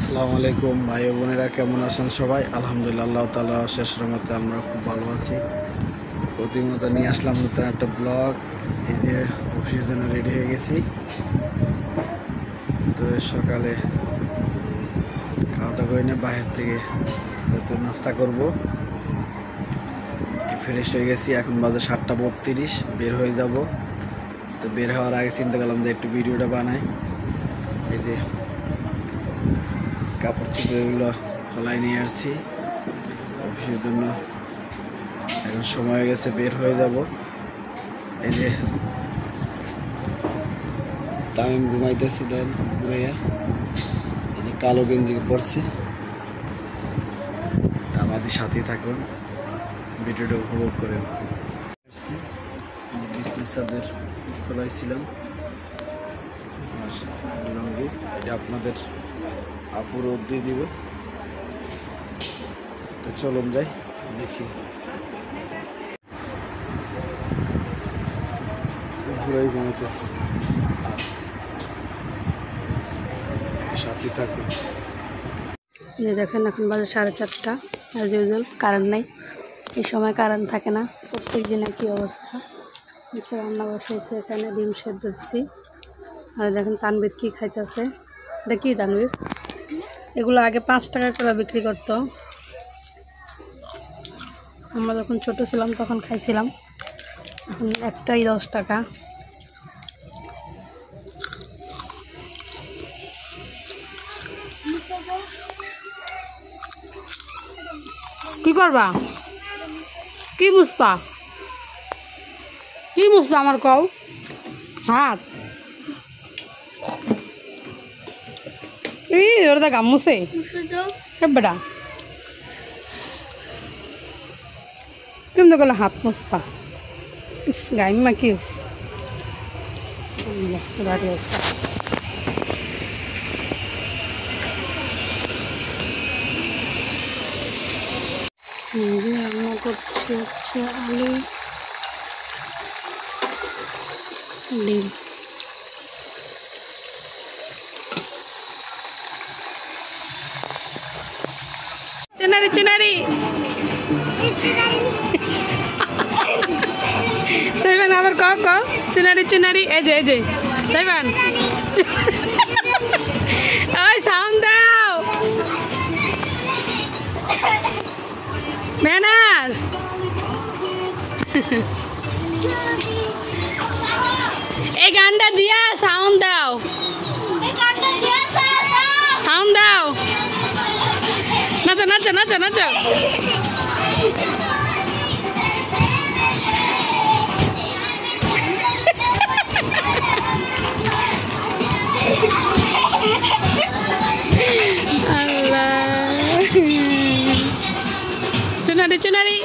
আসসালামু আলাইকুম ভাই বোনেরা, কেমন আছেন সবাই? আলহামদুলিল্লাহ, আল্লাহ তাআলার শেষ রহমতে আমরা খুব ভালো আছি। প্রতিনিয়ত নিয়ে আসলাম নতুন একটা ব্লগ। এই যে অফিসের জন্য রেডি হয়ে গেছি। তো সকালে খাওয়া দাওয়া করে নিয়ে বাইরে থেকে নতুন নাস্তা করব। ফ্রেশ হয়ে গেছি, এখন বাজে 7:32, বের হয়ে যাব। তো বের হওয়ার আগে চিন্তা করলাম যে একটু ভিডিওটা বানাই। এই যে কাপড় চোপড়গুলো খোলায় নিয়ে আসছি অফিসের জন্য। এখন সময় হয়ে গেছে, বের হয়ে যাব। এই যে তামিম ঘুমাইতেছি, দেন ঘুরাইয়া এই যে কালো গেঞ্জি পরছি। আমাদের সাথেই থাকুন, ভিডিওটা উপভোগ করে। বিছনার চাদর খোলাইছিলাম আর লুঙ্গি, এটা আপনাদের আপুর দিয়ে দিবে। তো চলুন যাই, দেখি ঘুরাই ঘুমাইতেছি, সাথে থাকুন। দেখেন এখন বাজে 4:30, অ্যাজ ইউজুয়াল কারেন্ট নাই। এই সময় কারেন্ট থাকে না, প্রত্যেক দিন একই অবস্থা। রান্না বসেছে, এখানে ডিম সেদ্ধ দিচ্ছি। আর দেখেন তানবীর কি খাইতেছে। এটা কি তানবীর? এগুলো আগে 5 টাকা করে বিক্রি করতো, আমরা যখন ছোট ছিলাম তখন খাইছিলাম। এখন একটাই 10 টাকা। কি করবা? কি মুছবা? কি মুছবা আমার কও? হাত ওটা গাম মুছে বেটা, তুমি তো গেলে হাত মুছবা। গাইমা কি হয়েছে? গাড়ি আছে। রান্না করছি হচ্ছে আলু ডিম। চিনারি চিনারি সাইবান আবার ক ক চিনারি চিনারি। এই যে সাইবান, ওই সাউন্ড দাও। ম্যানাস এই গানটা দিয়া সাউন্ড দাও, সাউন্ড দাও। নাচো নাচো নাচো নাচো। আল্লাহ, চুনারি চুনারি।